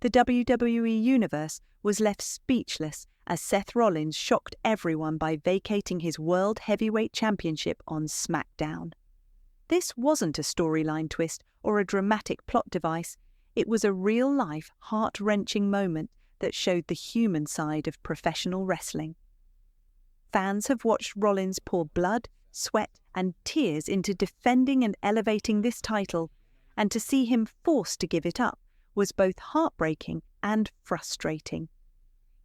The WWE Universe was left speechless as Seth Rollins shocked everyone by vacating his World Heavyweight Championship on SmackDown. This wasn't a storyline twist or a dramatic plot device. It was a real-life, heart-wrenching moment that showed the human side of professional wrestling. Fans have watched Rollins pour blood, sweat, and tears into defending and elevating this title, and to see him forced to give it up was both heartbreaking and frustrating.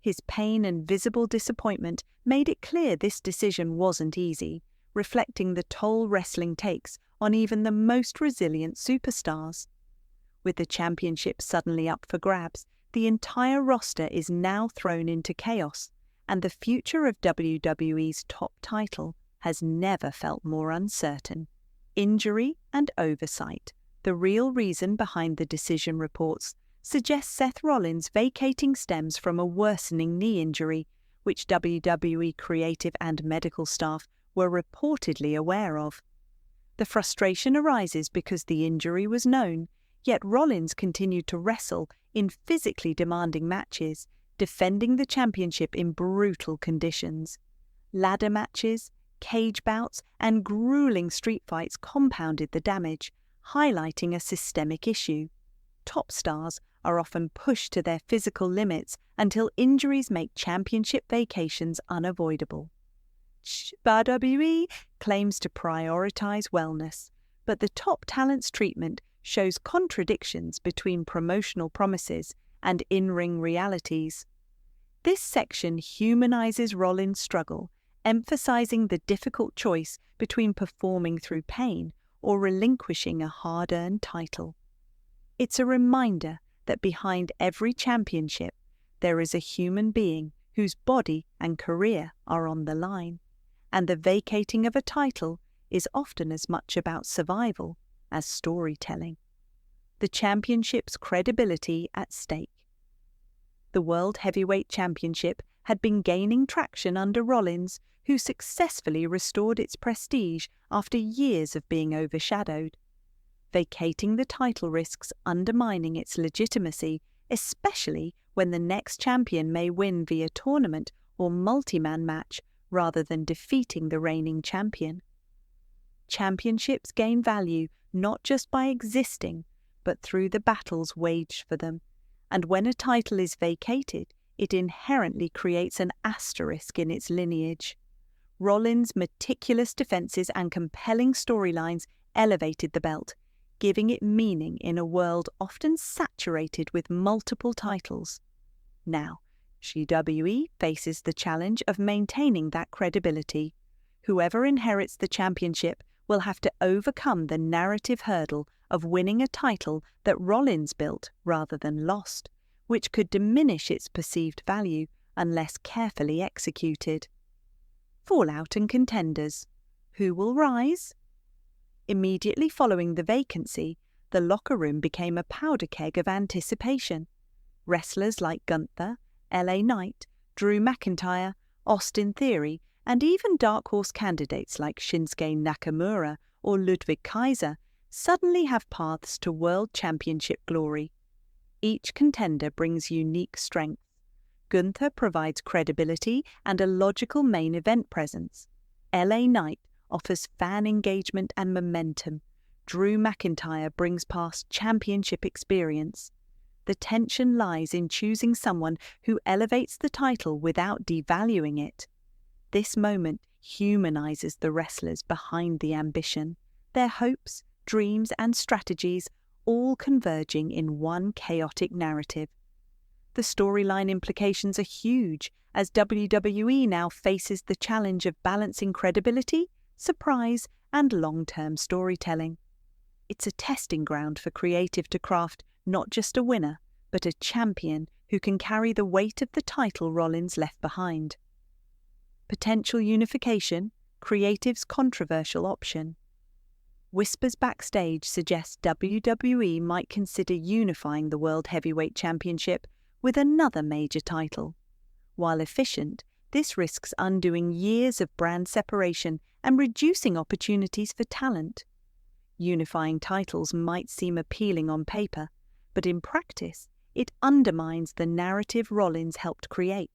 His pain and visible disappointment made it clear this decision wasn't easy, reflecting the toll wrestling takes on even the most resilient superstars. With the championship suddenly up for grabs, the entire roster is now thrown into chaos, and the future of WWE's top title has never felt more uncertain. Injury and oversight, the real reason behind the decision reports, suggests Seth Rollins vacating stems from a worsening knee injury, which WWE creative and medical staff were reportedly aware of. The frustration arises because the injury was known, yet Rollins continued to wrestle in physically demanding matches, defending the championship in brutal conditions. Ladder matches, cage bouts, and grueling street fights compounded the damage, highlighting a systemic issue. Top stars are often pushed to their physical limits until injuries make championship vacations unavoidable. WWE claims to prioritize wellness, but the top talent's treatment shows contradictions between promotional promises and in-ring realities. This section humanizes Rollins' struggle, emphasizing the difficult choice between performing through pain or relinquishing a hard-earned title. It's a reminder that behind every championship, there is a human being whose body and career are on the line, and the vacating of a title is often as much about survival as storytelling. The championship's credibility at stake. The World Heavyweight Championship had been gaining traction under Rollins, who successfully restored its prestige after years of being overshadowed. Vacating the title risks undermining its legitimacy, especially when the next champion may win via tournament or multi-man match rather than defeating the reigning champion. Championships gain value not just by existing, but through the battles waged for them, and when a title is vacated, it inherently creates an asterisk in its lineage. Rollins' meticulous defenses and compelling storylines elevated the belt, giving it meaning in a world often saturated with multiple titles. Now, WWE faces the challenge of maintaining that credibility. Whoever inherits the championship will have to overcome the narrative hurdle of winning a title that Rollins built rather than lost, which could diminish its perceived value unless carefully executed. Fallout and contenders. Who will rise? Immediately following the vacancy, the locker room became a powder keg of anticipation. Wrestlers like Gunther, LA Knight, Drew McIntyre, Austin Theory, and even dark horse candidates like Shinsuke Nakamura or Ludwig Kaiser suddenly have paths to World Championship glory. Each contender brings unique strength. Gunther provides credibility and a logical main event presence. LA Knight offers fan engagement and momentum. Drew McIntyre brings past championship experience. The tension lies in choosing someone who elevates the title without devaluing it. This moment humanizes the wrestlers behind the ambition, their hopes, dreams, and strategies all converging in one chaotic narrative. The storyline implications are huge as WWE now faces the challenge of balancing credibility, surprise, and long-term storytelling. It's a testing ground for creative to craft not just a winner, but a champion who can carry the weight of the title Rollins left behind. Potential unification, creative's controversial option. Whispers backstage suggest WWE might consider unifying the World Heavyweight Championship with another major title. While efficient, this risks undoing years of brand separation and reducing opportunities for talent. Unifying titles might seem appealing on paper, but in practice, it undermines the narrative Rollins helped create.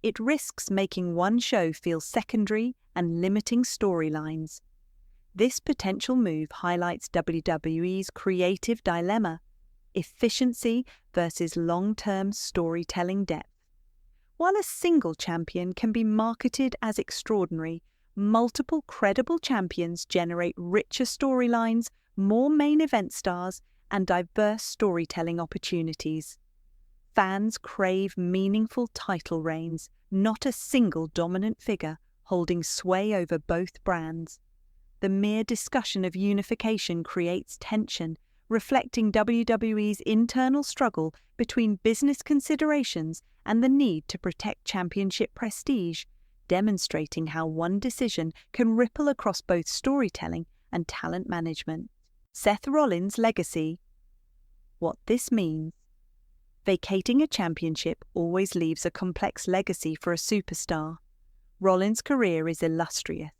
It risks making one show feel secondary and limiting storylines. This potential move highlights WWE's creative dilemma: efficiency versus long-term storytelling depth. While a single champion can be marketed as extraordinary, multiple credible champions generate richer storylines, more main event stars, and diverse storytelling opportunities. Fans crave meaningful title reigns, not a single dominant figure holding sway over both brands. The mere discussion of unification creates tension, reflecting WWE's internal struggle between business considerations and the need to protect championship prestige, demonstrating how one decision can ripple across both storytelling and talent management. Seth Rollins' legacy. What this means. Vacating a championship always leaves a complex legacy for a superstar. Rollins' career is illustrious.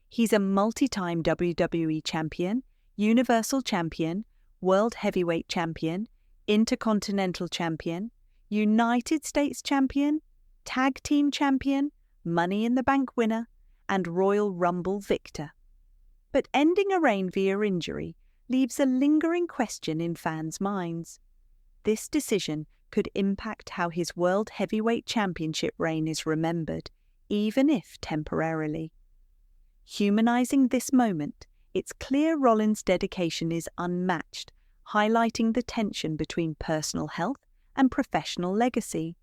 He's a multi-time WWE champion, Universal Champion, World Heavyweight Champion, Intercontinental Champion, United States Champion, Tag Team Champion, Money in the Bank winner, and Royal Rumble victor. But ending a reign via injury leaves a lingering question in fans' minds. This decision could impact how his World Heavyweight Championship reign is remembered, even if temporarily. Humanizing this moment, it's clear Rollins' dedication is unmatched, highlighting the tension between personal health and professional legacy.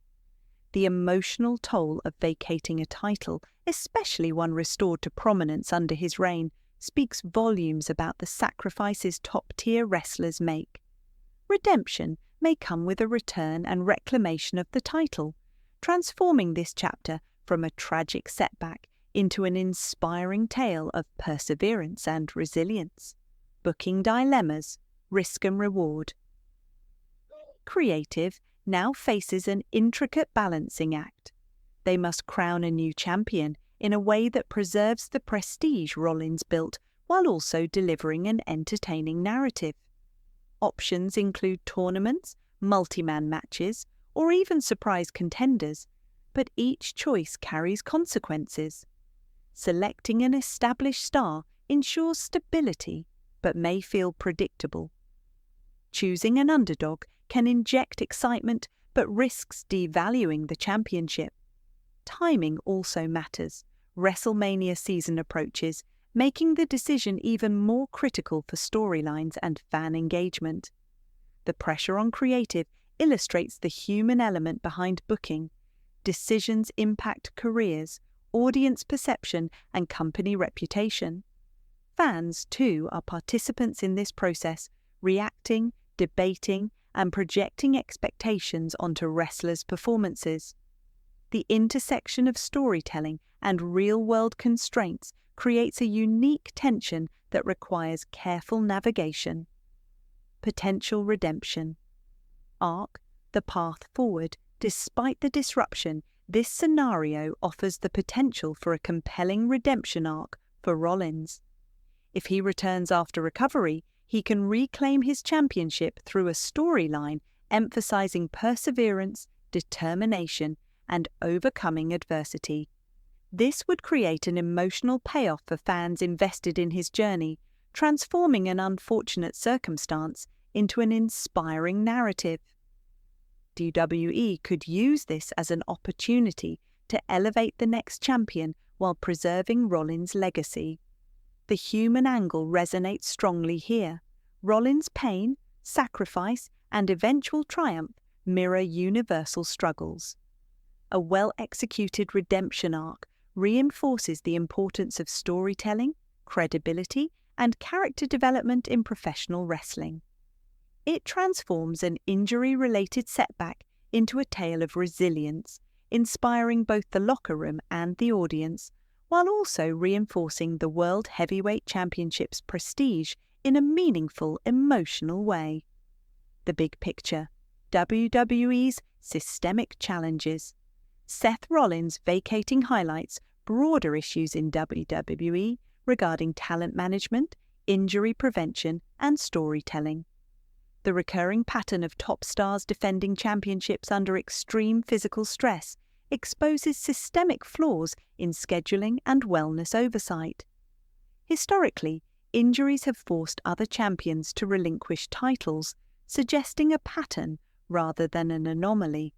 The emotional toll of vacating a title, especially one restored to prominence under his reign, speaks volumes about the sacrifices top-tier wrestlers make. Redemption may come with a return and reclamation of the title, transforming this chapter from a tragic setback into an inspiring tale of perseverance and resilience. Booking dilemmas, risk and reward. Creative now faces an intricate balancing act. They must crown a new champion in a way that preserves the prestige Rollins built while also delivering an entertaining narrative. Options include tournaments, multi-man matches, or even surprise contenders, but each choice carries consequences. Selecting an established star ensures stability, but may feel predictable. Choosing an underdog can inject excitement, but risks devaluing the championship. Timing also matters. WrestleMania season approaches, making the decision even more critical for storylines and fan engagement. The pressure on creative illustrates the human element behind booking. Decisions impact careers, audience perception, and company reputation. Fans, too, are participants in this process, reacting, debating, and projecting expectations onto wrestlers' performances. The intersection of storytelling and real-world constraints creates a unique tension that requires careful navigation. Potential redemption. Arc, the path forward. Despite the disruption, this scenario offers the potential for a compelling redemption arc for Rollins. If he returns after recovery, he can reclaim his championship through a storyline emphasizing perseverance, determination, and overcoming adversity. This would create an emotional payoff for fans invested in his journey, transforming an unfortunate circumstance into an inspiring narrative. WWE could use this as an opportunity to elevate the next champion while preserving Rollins' legacy. The human angle resonates strongly here. Rollins' pain, sacrifice, and eventual triumph mirror universal struggles. A well-executed redemption arc reinforces the importance of storytelling, credibility, and character development in professional wrestling. It transforms an injury-related setback into a tale of resilience, inspiring both the locker room and the audience, while also reinforcing the World Heavyweight Championship's prestige in a meaningful, emotional way. The big picture. WWE's systemic challenges. Seth Rollins vacating highlights broader issues in WWE regarding talent management, injury prevention, and storytelling. The recurring pattern of top stars defending championships under extreme physical stress exposes systemic flaws in scheduling and wellness oversight. Historically, injuries have forced other champions to relinquish titles, suggesting a pattern rather than an anomaly.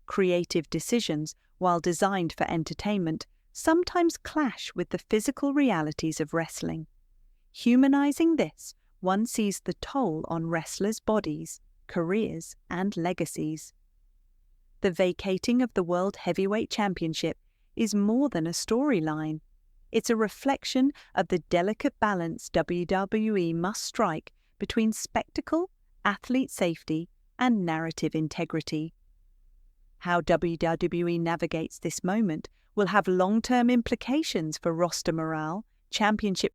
Creative decisions, while designed for entertainment, sometimes clash with the physical realities of wrestling. Humanizing this, one sees the toll on wrestlers' bodies, careers, and legacies. The vacating of the World Heavyweight Championship is more than a storyline. It's a reflection of the delicate balance WWE must strike between spectacle, athlete safety, and narrative integrity. How WWE navigates this moment will have long-term implications for roster morale, championship